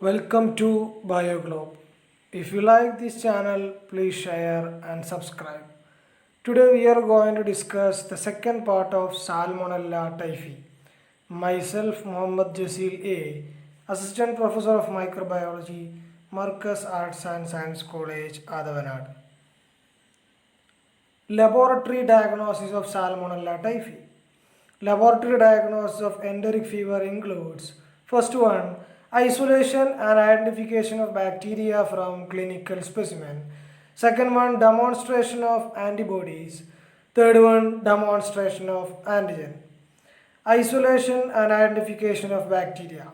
Welcome to BioGlobe. If you like this channel, please share and subscribe. Today we are going to discuss the second part of Salmonella typhi. Myself, Mohammad Jasil A, Assistant Professor of Microbiology, Marcus Arts and Science College, Adavanad. Laboratory diagnosis of Salmonella typhi. Laboratory diagnosis of enteric fever includes first one, isolation and identification of bacteria from clinical specimen. Second one, demonstration of antibodies. Third one, demonstration of antigen. Isolation and identification of bacteria.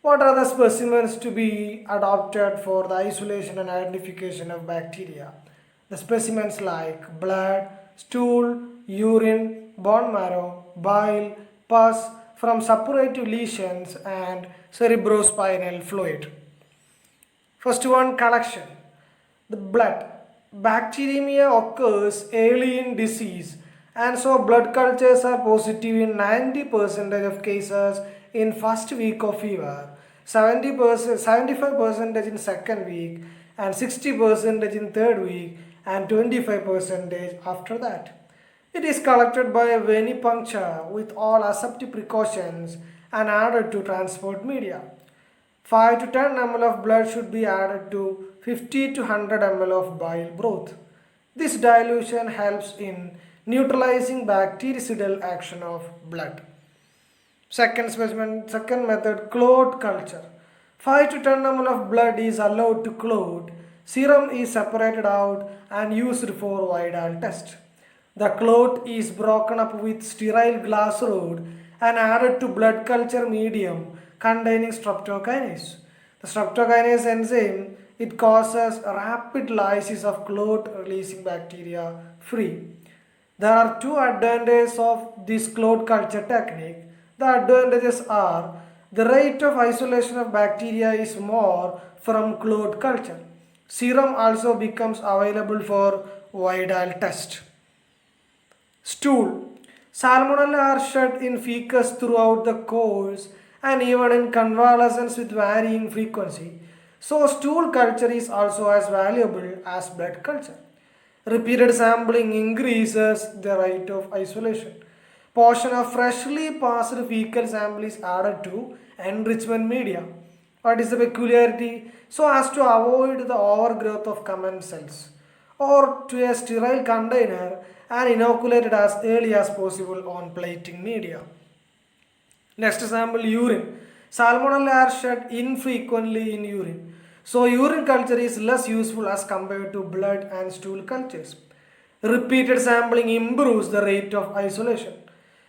What are the specimens to be adopted for the isolation and identification of bacteria? The specimens like blood, stool, urine, bone marrow, bile, pus from suppurative lesions and cerebrospinal fluid. First one, collection. The blood. Bacteremia occurs early in disease and so blood cultures are positive in 90% of cases in first week of fever, 70%, 75% in second week and 60% in third week and 25% after that. It is collected by a venipuncture with all aseptic precautions and added to transport media. 5 to 10 ml of blood should be added to 50 to 100 ml of bile broth. This dilution helps in neutralizing bactericidal action of blood. Second method, clot culture. 5 to 10 ml of blood is allowed to clot. Serum is separated out and used for Widal test. The clot is broken up with sterile glass rod and added to blood culture medium containing streptokinase. The streptokinase enzyme it causes rapid lysis of clot releasing bacteria free. There are two advantages of this clot culture technique. The advantages are the rate of isolation of bacteria is more from clot culture. Serum also becomes available for Widal test. Stool. Salmonella are shed in feces throughout the course and even in convalescence with varying frequency. So stool culture is also as valuable as blood culture. Repeated sampling increases the rate of isolation. Portion of freshly passed fecal sample is added to enrichment media. What is the peculiarity? So as to avoid the overgrowth of commensals cells or to a sterile container and inoculated as early as possible on plating media. Next sample, urine. Salmonella are shed infrequently in urine. So urine culture is less useful as compared to blood and stool cultures. Repeated sampling improves the rate of isolation.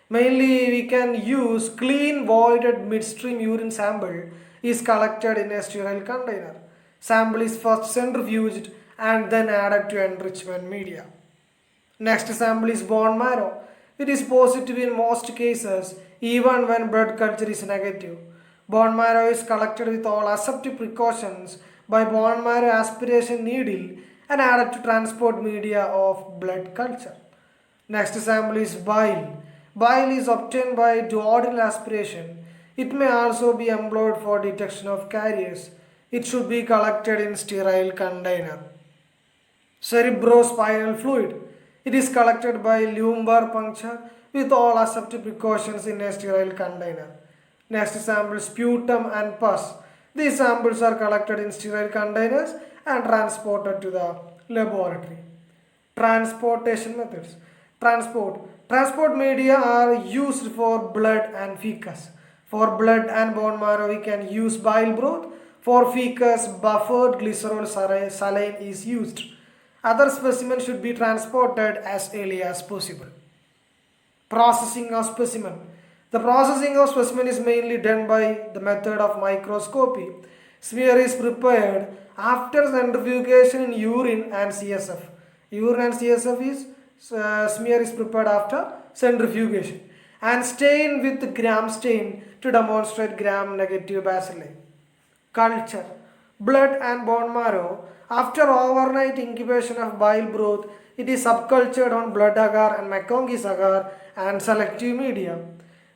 Mainly we can use clean voided midstream urine sample is collected in a sterile container. Sample is first centrifuged and then added to enrichment media. Next sample is bone marrow. It is positive in most cases even when blood culture is negative. Bone marrow is collected with all aseptic precautions by bone marrow aspiration needle and added to transport media of blood culture. Next sample is bile. Bile is obtained by duodenal aspiration. It may also be employed for detection of carriers. It should be collected in sterile container. Cerebrospinal fluid. It is collected by lumbar puncture with all aseptic precautions in a sterile container. Next sample, sputum and pus. These samples are collected in sterile containers and transported to the laboratory. Transportation methods. Transport media are used for blood and fecus. For blood and bone marrow we can use bile broth. For fecus buffered glycerol saline is used. Other specimens should be transported as early as possible. Processing of specimen. The processing of specimen is mainly done by the method of microscopy. Smear is prepared after centrifugation in urine and CSF. Urine and CSF is smear is prepared after centrifugation and stain with gram stain to demonstrate gram negative bacilli. Culture. Blood and bone marrow. After overnight incubation of bile broth, it is subcultured on blood agar and McConkey's agar and selective media.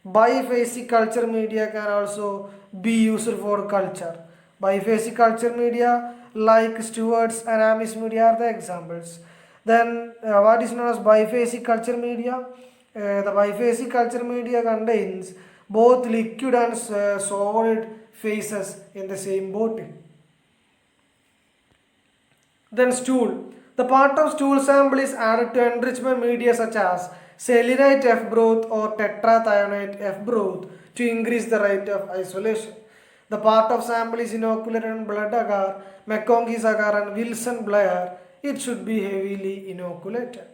Biphasic culture media can also be used for culture. Biphasic culture media like Stewart's and Amis media are the examples. Then what is known as biphasic culture media? The biphasic culture media contains both liquid and solid phases in the same bottle. Then stool. The part of stool sample is added to enrichment media such as selenite F broth or tetrathionate F broth to increase the rate of isolation. The part of sample is inoculated in blood agar, McConkey's agar and Wilson Blair. It should be heavily inoculated.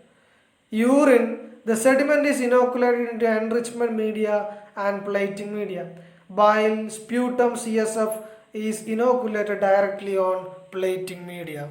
Urine. The sediment is inoculated into enrichment media and plating media. Bile, sputum, CSF is inoculated directly on plating media.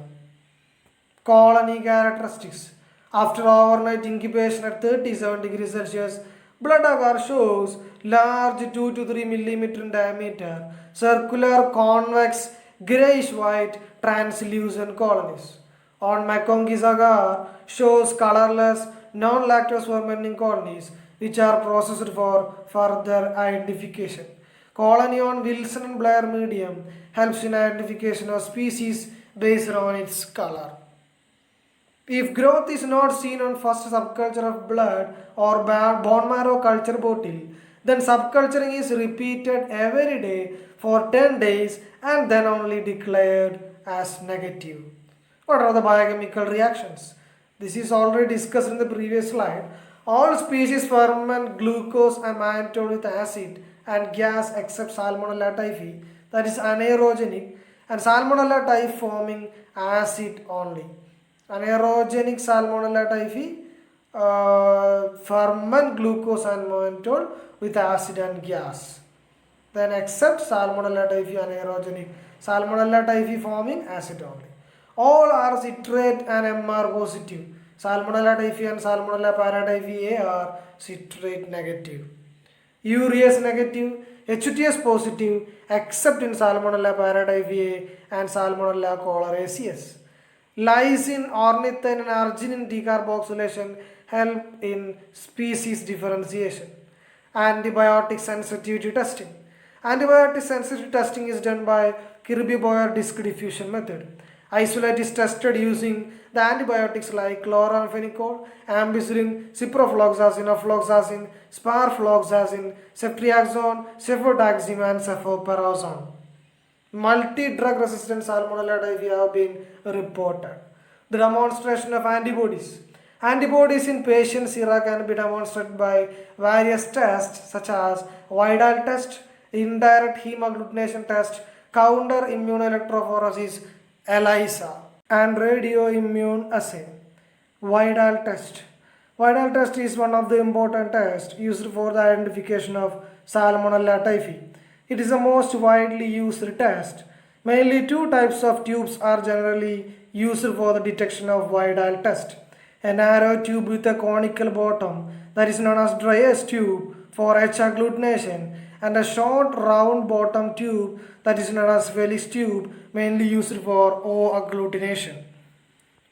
Colony characteristics. After overnight incubation at 37 degrees Celsius, blood agar shows large 2 to 3 millimeter in diameter, circular, convex, grayish white, translucent colonies. On McConkey's agar shows colorless, non-lactose fermenting colonies which are processed for further identification. Colony on Wilson and Blair medium helps in identification of species based on its color. If growth is not seen on first subculture of blood or bone marrow culture bottle, then subculturing is repeated every day for 10 days and then only declared as negative. What are the biochemical reactions? This is already discussed in the previous slide. All species ferment glucose and mannitol with acid and gas except Salmonella typhi, that is anaerogenic, and Salmonella typhi forming acid only. Anaerogenic Salmonella typhi ferment glucose and mannitol with acid and gas. Then except Salmonella typhi anaerogenic, Salmonella typhi forming acid only. All are citrate and MR positive. Salmonella typhi and Salmonella paratyphi A are citrate negative. Urease negative, HTS positive except in Salmonella paratyphi A and Salmonella choleraceus. Lysine, ornithine and arginine decarboxylation help in species differentiation. Antibiotic sensitivity testing. Antibiotic sensitivity testing is done by Kirby-Boyer disk diffusion method. Isolate is tested using the antibiotics like chloramphenicol, ampicillin, ciprofloxacin, ofloxacin, sparfloxacin, ceftriaxone, cefotaxime and cefoperazone. Multi-drug resistant Salmonella typhi have been reported. The demonstration of antibodies. Antibodies in patient sera can be demonstrated by various tests such as Widal test, indirect hemagglutination test, counter immunoelectrophoresis, ELISA, and radioimmune assay. Widal test. Widal test is one of the important tests used for the identification of Salmonella typhi. It is the most widely used test. Mainly two types of tubes are generally used for the detection of Widal test. A narrow tube with a conical bottom, that is known as Dreyer's tube for H agglutination, and a short round bottom tube that is known as Felix tube, mainly used for O agglutination.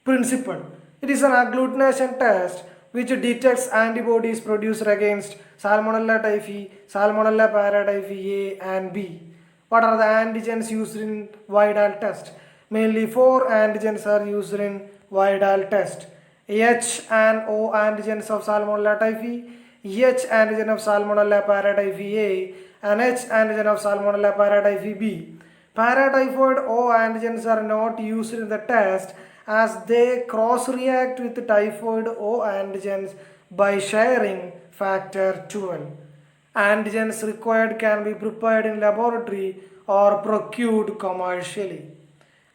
Principle. It is an agglutination test which detects antibodies produced against Salmonella typhi, Salmonella paratyphi A and B. What are the antigens used in Widal test? Mainly 4 antigens are used in Widal test. H and O antigens of Salmonella typhi, H antigen of Salmonella paratyphi A, and H antigen of Salmonella paratyphi B. Paratyphoid O antigens are not used in the test as they cross-react with typhoid O antigens by sharing factor 12. Antigens required can be prepared in laboratory or procured commercially.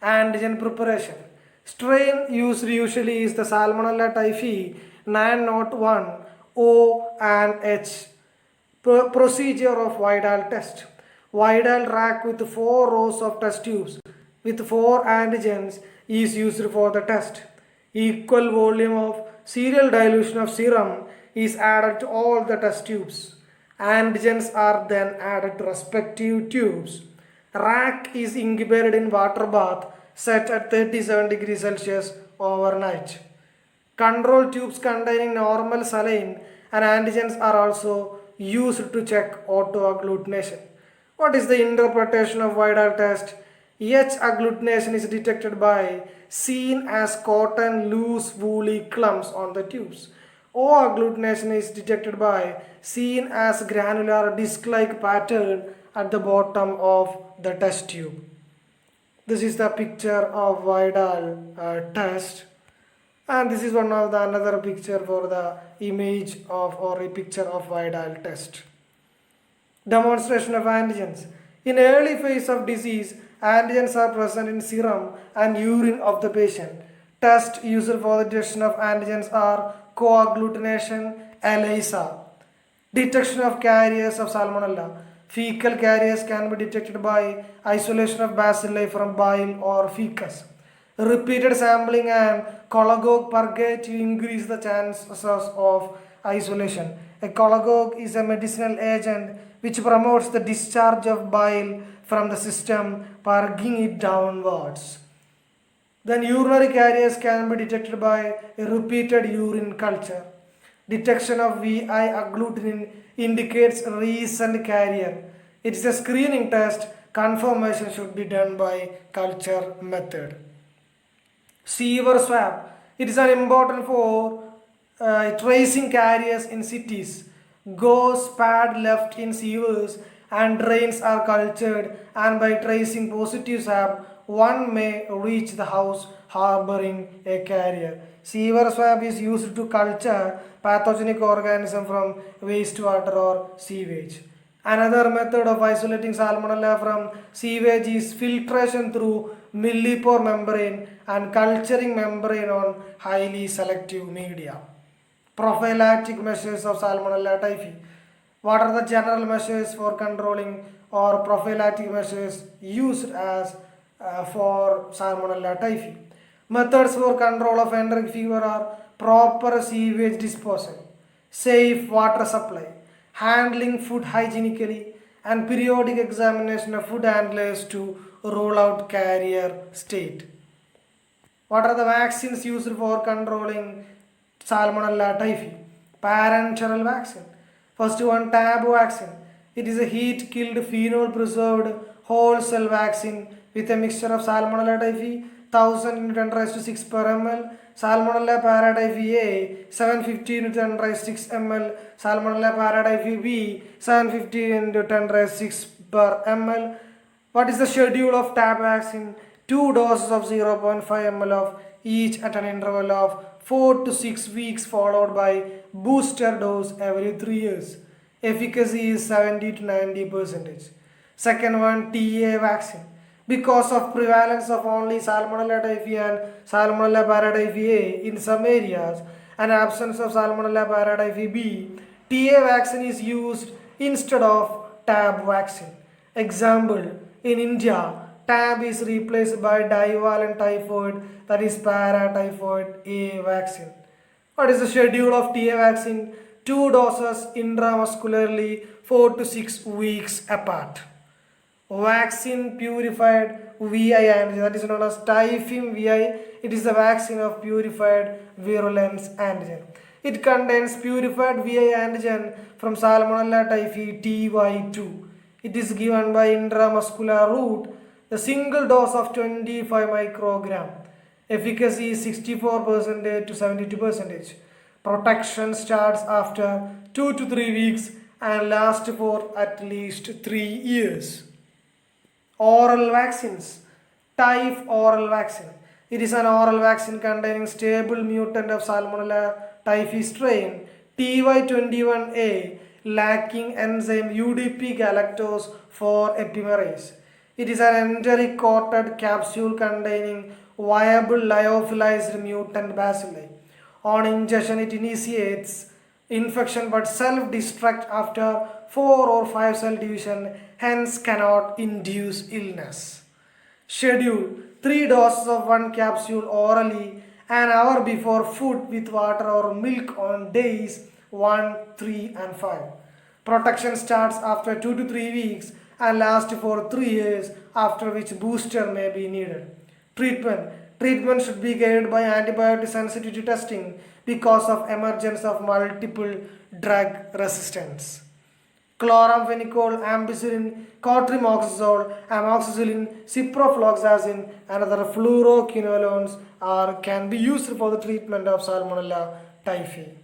Antigen preparation. Strain used usually is the Salmonella typhi 901 O and H. Procedure of Widal test. Widal rack with 4 rows of test tubes with 4 antigens is used for the test. Equal volume of serial dilution of serum is added to all the test tubes. Antigens are then added to respective tubes. Rack is incubated in water bath set at 37 degrees Celsius overnight. Control tubes containing normal saline and antigens are also used to check autoagglutination. What is the interpretation of Widal test? H agglutination is detected by seen as cotton loose woolly clumps on the tubes. O agglutination is detected by seen as granular disc-like pattern at the bottom of the test tube. This is the picture of Vidal test, and this is one of the another picture for the image of or a picture of Vidal test. Demonstration of antigens. In early phase of disease, antigens are present in serum and urine of the patient. Tests used for the detection of antigens are coagglutination, ELISA. Detection of carriers of Salmonella. Fecal carriers can be detected by isolation of bacilli from bile or fecus. Repeated sampling and cholagogue purgate to increase the chances of isolation. A cholagogue is a medicinal agent which promotes the discharge of bile from the system, purging it downwards. Then urinary carriers can be detected by a repeated urine culture. Detection of VI agglutinin indicates recent carrier. It is a screening test. Confirmation should be done by culture method. Sewer swab. It is an important for tracing carriers in cities. Gauze pad left in sewers and drains are cultured, and by tracing positive swab, one may reach the house harboring a carrier. Sewer swab is used to culture pathogenic organism from wastewater or sewage. Another method of isolating salmonella from sewage is filtration through millipore membrane and culturing membrane on highly selective media. Prophylactic measures of Salmonella typhi. What are the general measures for controlling or prophylactic measures used as for Salmonella typhi? Methods for control of enteric fever are proper sewage disposal, safe water supply, handling food hygienically, and periodic examination of food handlers to rule out carrier state. What are the vaccines used for controlling Salmonella typhi? Parenteral vaccine. First one, tab vaccine. It is a heat-killed phenol-preserved whole cell vaccine with a mixture of Salmonella typhi 1000 into 10 raised to 6 per ml, Salmonella paratyphi A 750 into 10 raised to 6 ml, Salmonella paratyphi B 750 into 10 raised to 6 per ml. What is the schedule of tab vaccine? 2 doses of 0.5 ml of each at an interval of 4 to 6 weeks followed by booster dose every 3 years. Efficacy is 70 to 90%. Second one, TA vaccine. Because of prevalence of only Salmonella typhi and Salmonella paratyphi A in some areas and absence of Salmonella paratyphi B, TA vaccine is used instead of tab vaccine. Example, in India, tab is replaced by divalent typhoid, that is paratyphoid A vaccine. What is the schedule of TA vaccine? 2 doses intramuscularly 4 to 6 weeks apart. Vaccine purified VI antigen, that is known as Typhim VI. It is the vaccine of purified virulence antigen. It contains purified VI antigen from Salmonella typhi TY2. It is given by intramuscular route. The single dose of 25 microgram. Efficacy is 64% to 72%. Protection starts after 2 to 3 weeks and lasts for at least 3 years. Oral vaccines. Typh oral vaccine. It is an oral vaccine containing stable mutant of Salmonella typhi strain TY21A lacking enzyme UDP galactose 4 epimerase. It is an enteric coated capsule containing viable lyophilized mutant bacilli. On ingestion, it initiates infection but self-destruct after 4 or 5 cell division, hence cannot induce illness. Schedule: 3 doses of 1 capsule orally an hour before food with water or milk on days 1, 3 and 5. Protection starts after 2 to 3 weeks and lasts for 3 years, after which booster may be needed. Treatment. Treatment should be guided by antibiotic sensitivity testing because of emergence of multiple drug resistance. chloramphenicol, ampicillin, cotrimoxazole, amoxicillin, ciprofloxacin, and other fluoroquinolones can be used for the treatment of Salmonella typhi.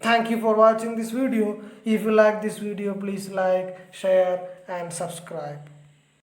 Thank you for watching this video. If you like this video, please like, share and subscribe.